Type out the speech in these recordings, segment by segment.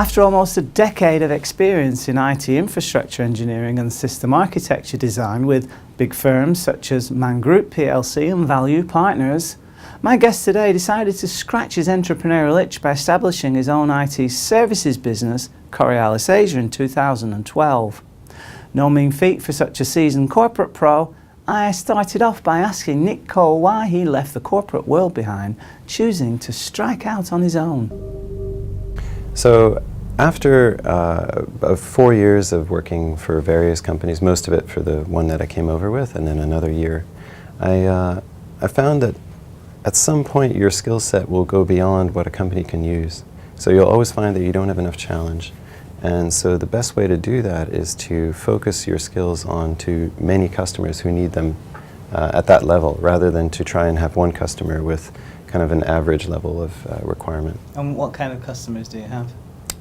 After almost a decade of experience in IT infrastructure engineering and system architecture design with big firms such as Man Group plc and Value Partners, my guest today decided to scratch his entrepreneurial itch by establishing his own IT services business, Coriolis Asia, in 2012. No mean feat for such a seasoned corporate pro, I started off by asking Nick Cole why he left the corporate world behind, choosing to strike out on his own. So after 4 years of working for various companies, most of it for the one that I came over with, and then another year, I found that at some point your skill set will go beyond what a company can use. So you'll always find that you don't have enough challenge. And so the best way to do that is to focus your skills on to many customers who need them at that level, rather than to try and have one customer with kind of an average level of requirement. And what kind of customers do you have?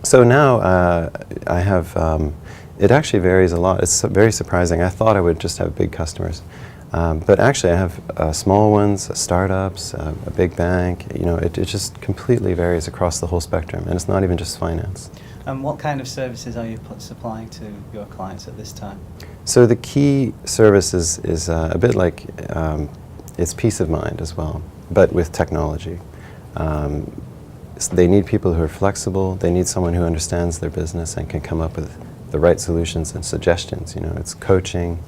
So now I have, it actually varies a lot. It's very surprising. I thought I would just have big customers. But actually I have small ones, startups, a big bank. You know, it just completely varies across the whole spectrum, and it's not even just finance. And what kind of services are you supplying to your clients at this time? So the key service is a bit like it's peace of mind as well, but with technology. They need people who are flexible. They need someone who understands their business and can come up with the right solutions and suggestions. You know, it's coaching,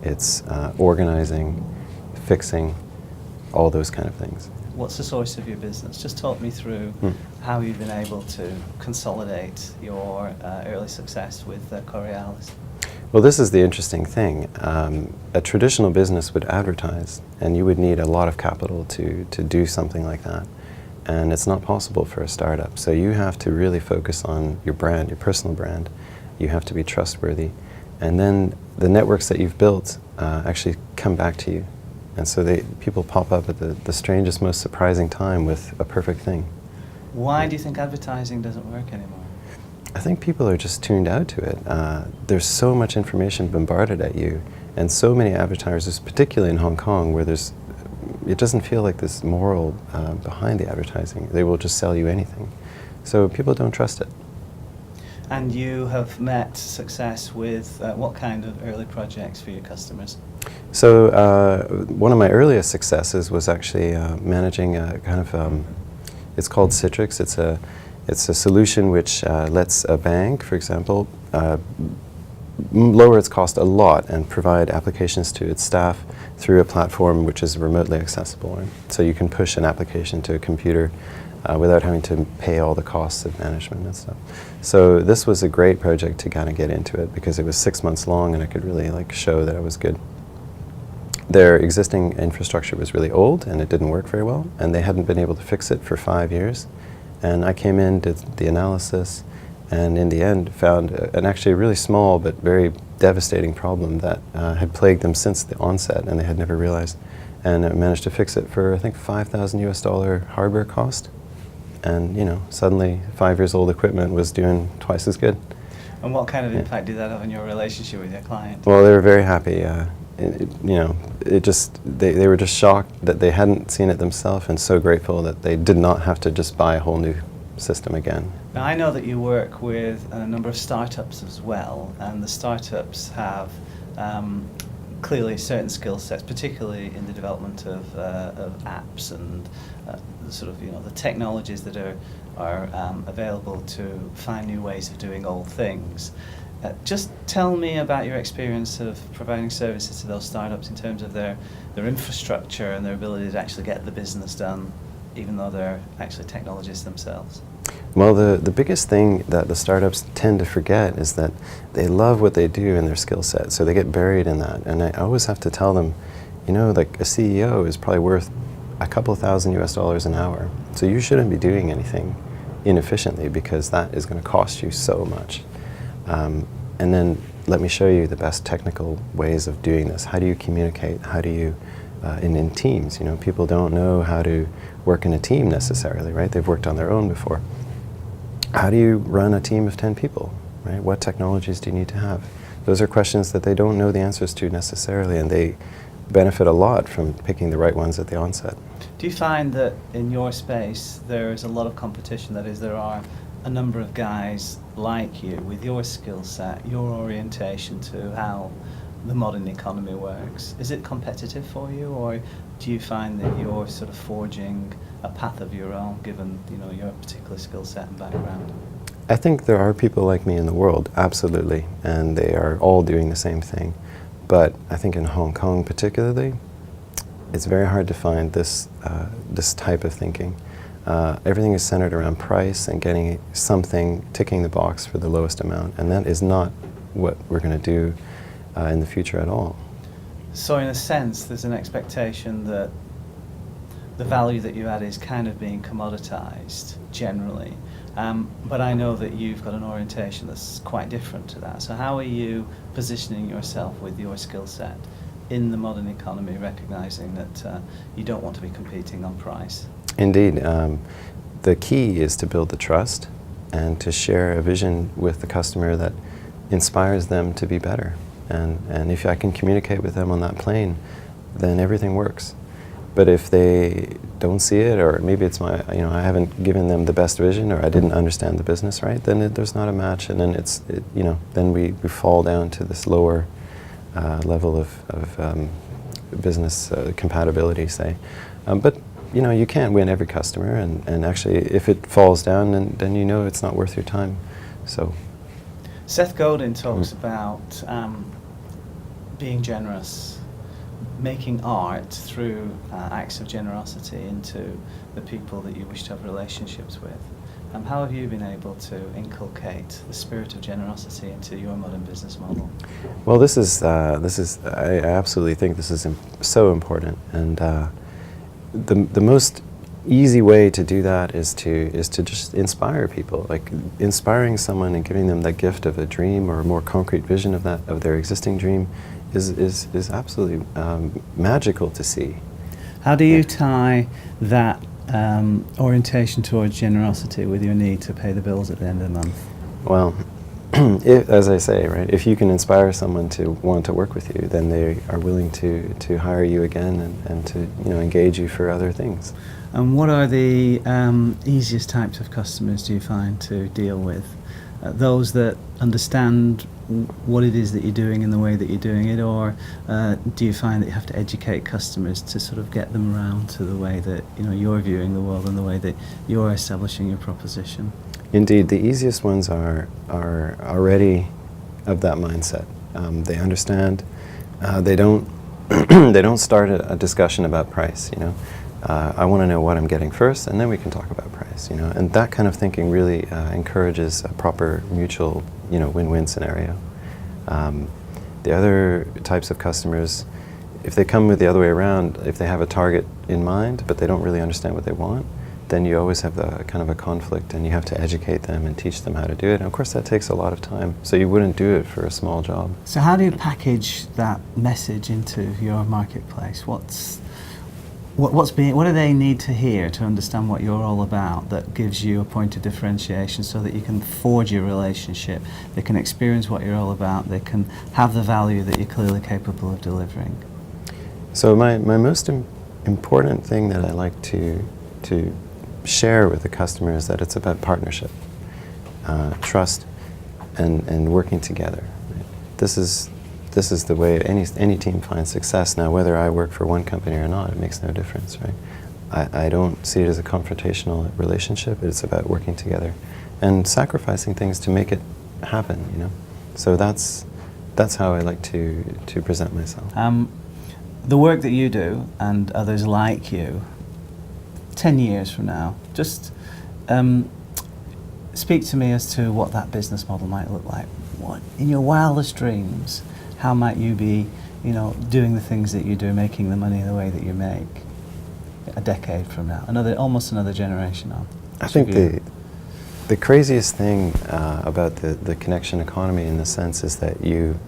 it's organizing, fixing, all those kind of things. What's the source of your business? Just talk me through how you've been able to consolidate your early success with Coriolis. Well, this is the interesting thing. A traditional business would advertise, and you would need a lot of capital to do something like that. And it's not possible for a startup. So you have to really focus on your brand, your personal brand. You have to be trustworthy. And then the networks that you've built actually come back to you. And so people pop up at the strangest, most surprising time with a perfect thing. Why do you think advertising doesn't work anymore? I think people are just tuned out to it. There's so much information bombarded at you, and so many advertisers, particularly in Hong Kong, where it doesn't feel like this moral behind the advertising. They will just sell you anything. So people don't trust it. And you have met success with what kind of early projects for your customers? So one of my earliest successes was actually managing a kind of, it's called Citrix. It's a solution which lets a bank, for example, lower its cost a lot and provide applications to its staff through a platform which is remotely accessible. Right? So you can push an application to a computer without having to pay all the costs of management and stuff. So this was a great project to kind of get into it, because it was 6 months long and I could really show that I was good. Their existing infrastructure was really old and it didn't work very well, and they hadn't been able to fix it for 5 years. And I came in, did the analysis, and in the end found an actually really small but very devastating problem that had plagued them since the onset, and they had never realized. And I managed to fix it for, I think, $5,000 hardware cost. And, you know, suddenly 5 years old equipment was doing twice as good. And what kind of impact did that have on your relationship with your client? Well, they were very happy. You know, they were just shocked that they hadn't seen it themselves, and so grateful that they did not have to just buy a whole new system again. Now, I know that you work with a number of startups as well, and the startups have clearly certain skill sets, particularly in the development of apps and sort of, you know, the technologies that are available to find new ways of doing old things. Just tell me about your experience of providing services to those startups in terms of their infrastructure and their ability to actually get the business done, even though they're actually technologists themselves. Well, the biggest thing that the startups tend to forget is that they love what they do in their skill set, so they get buried in that. And I always have to tell them, you know, like a CEO is probably worth a couple $1,000 an hour, so you shouldn't be doing anything inefficiently, because that is going to cost you so much. And then let me show you the best technical ways of doing this. How do you communicate? How do you, in teams, you know, people don't know how to work in a team necessarily, right? They've worked on their own before. How do you run a team of 10 people, right? What technologies do you need to have? Those are questions that they don't know the answers to necessarily, and they benefit a lot from picking the right ones at the onset. Do you find that in your space there is a lot of competition? That is, there are a number of guys like you with your skill set, your orientation to how the modern economy works. Is it competitive for you, or do you find that you're sort of forging a path of your own, given your particular skill set and background? I think there are people like me in the world, absolutely, and they are all doing the same thing. But I think in Hong Kong particularly, it's very hard to find this type of thinking. Everything is centered around price and getting something, ticking the box for the lowest amount, and that is not what we're going to do in the future at all. So in a sense, there's an expectation that the value that you add is kind of being commoditized generally. But I know that you've got an orientation that's quite different to that. So how are you positioning yourself with your skill set in the modern economy, recognizing that you don't want to be competing on price? Indeed. The key is to build the trust and to share a vision with the customer that inspires them to be better. And if I can communicate with them on that plane, then everything works. But if they don't see it, or maybe it's I haven't given them the best vision, or I didn't understand the business right, then there's not a match, and then then we fall down to this lower level of business compatibility, say. But you can't win every customer, and actually, if it falls down, then it's not worth your time. So, Seth Godin talks about being generous, making art through acts of generosity into the people that you wish to have relationships with. How have you been able to inculcate the spirit of generosity into your modern business model? Well, I absolutely think this is so important, and the most easy way to do that is to just inspire people. Like inspiring someone and giving them that gift of a dream or a more concrete vision of their existing dream is absolutely magical to see. How do you tie that orientation towards generosity with your need to pay the bills at the end of the month? Well, as I say, right, if you can inspire someone to want to work with you, then they are willing to hire you again and to engage you for other things. And what are the easiest types of customers do you find to deal with? Those that understand what it is that you're doing and the way that you're doing it, or do you find that you have to educate customers to sort of get them around to the way that you're viewing the world and the way that you're establishing your proposition? Indeed, the easiest ones are already of that mindset. They understand. They don't they don't start a discussion about price. I want to know what I'm getting first, and then we can talk about price. And that kind of thinking really encourages a proper mutual win-win scenario. The other types of customers, if they come with the other way around, if they have a target in mind but they don't really understand what they want, then you always have the kind of a conflict, and you have to educate them and teach them how to do it. And of course that takes a lot of time, so you wouldn't do it for a small job. So how do you package that message into your marketplace? What do they need to hear to understand what you're all about that gives you a point of differentiation, so that you can forge your relationship, they can experience what you're all about, they can have the value that you're clearly capable of delivering? So my most important thing that I like to share with the customer is that it's about partnership, trust, and working together. Right? This is the way any team finds success. Now, whether I work for one company or not, it makes no difference, right? I don't see it as a confrontational relationship. It's about working together and sacrificing things to make it happen. So that's how I like to present myself. The work that you do and others like you, 10 years from now, just speak to me as to what that business model might look like. What, in your wildest dreams, how might you be, doing the things that you do, making the money the way that you make a decade from now, almost another generation on? I think the craziest thing about the connection economy, in the sense, is that you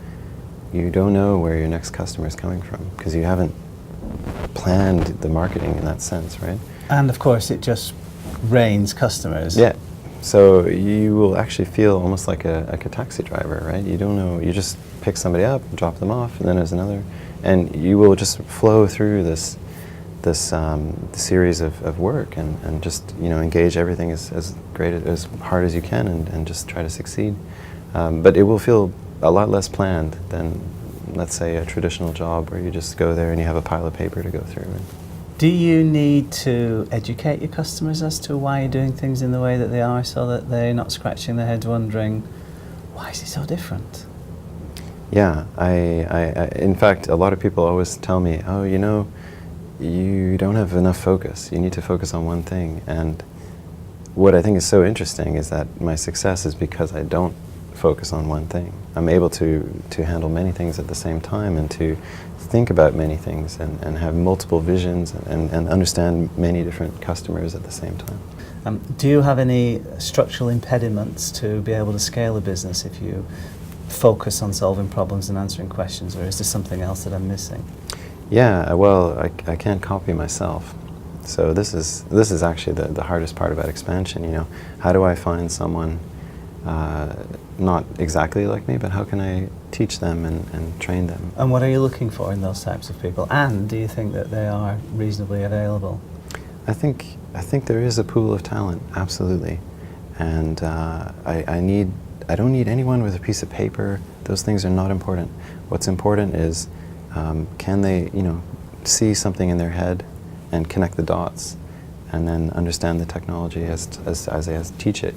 don't know where your next customer is coming from, because you haven't planned the marketing in that sense, right? And of course, it just rains customers. Yeah. So you will actually feel almost like a taxi driver, right? You don't know. You just pick somebody up, drop them off, and then there's another, and you will just flow through this this series of work and just engage everything as great as hard as you can and just try to succeed. But it will feel a lot less planned than, let's say, a traditional job where you just go there and you have a pile of paper to go through. Do you need to educate your customers as to why you're doing things in the way that they are, so that they're not scratching their heads wondering, why is it so different? Yeah, in fact, a lot of people always tell me, oh, you don't have enough focus. You need to focus on one thing. And what I think is so interesting is that my success is because I don't focus on one thing. I'm able to handle many things at the same time and to think about many things and have multiple visions and understand many different customers at the same time. Do you have any structural impediments to be able to scale a business if you focus on solving problems and answering questions, or is there something else that I'm missing? Yeah, well, I can't copy myself. So this is actually the hardest part about expansion. How do I find someone not exactly like me, but how can I teach them and train them? And what are you looking for in those types of people? And do you think that they are reasonably available? I think there is a pool of talent, absolutely. And I don't need anyone with a piece of paper. Those things are not important. What's important is can they see something in their head and connect the dots, and then understand the technology as they teach it.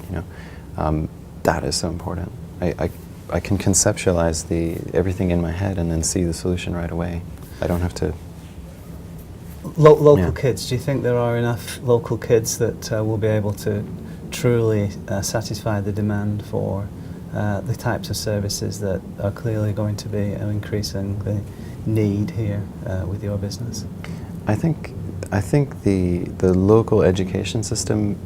That is so important. I can conceptualize everything in my head and then see the solution right away. I don't have to. Local kids. Do you think there are enough local kids that will be able to truly satisfy the demand for the types of services that are clearly going to be increasing the need here with your business? I think the local education system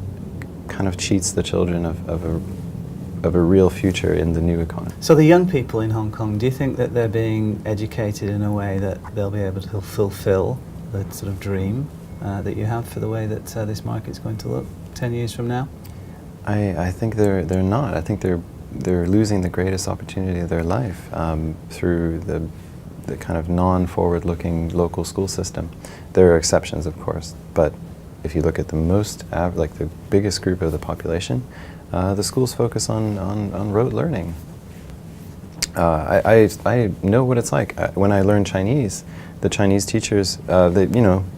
kind of cheats the children of a real future in the new economy. So the young people in Hong Kong, do you think that they're being educated in a way that they'll be able to fulfill the sort of dream that you have for the way that this market's going to look 10 years from now? I think they're not. I think they're losing the greatest opportunity of their life through the kind of non-forward-looking local school system. There are exceptions, of course, but if you look at the biggest group of the population, the schools focus on rote learning. I know what it's like. When I learn Chinese, the Chinese teachers, they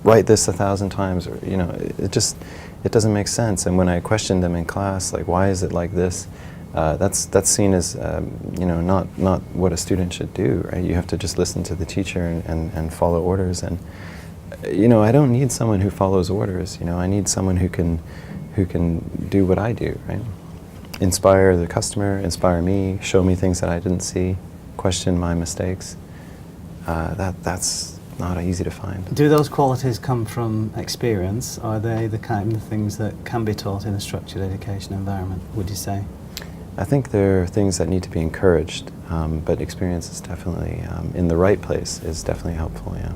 write this 1,000 times, or it doesn't make sense. And when I question them in class, like, why is it like this? That's seen as not what a student should do, right? You have to just listen to the teacher and follow orders. And I don't need someone who follows orders. I need someone who can do what I do, right? Inspire the customer, inspire me, show me things that I didn't see, question my mistakes. That's not easy to find. Do those qualities come from experience? Are they the kind of things that can be taught in a structured education environment, would you say? I think there are things that need to be encouraged, but experience is definitely, in the right place, is definitely helpful, yeah.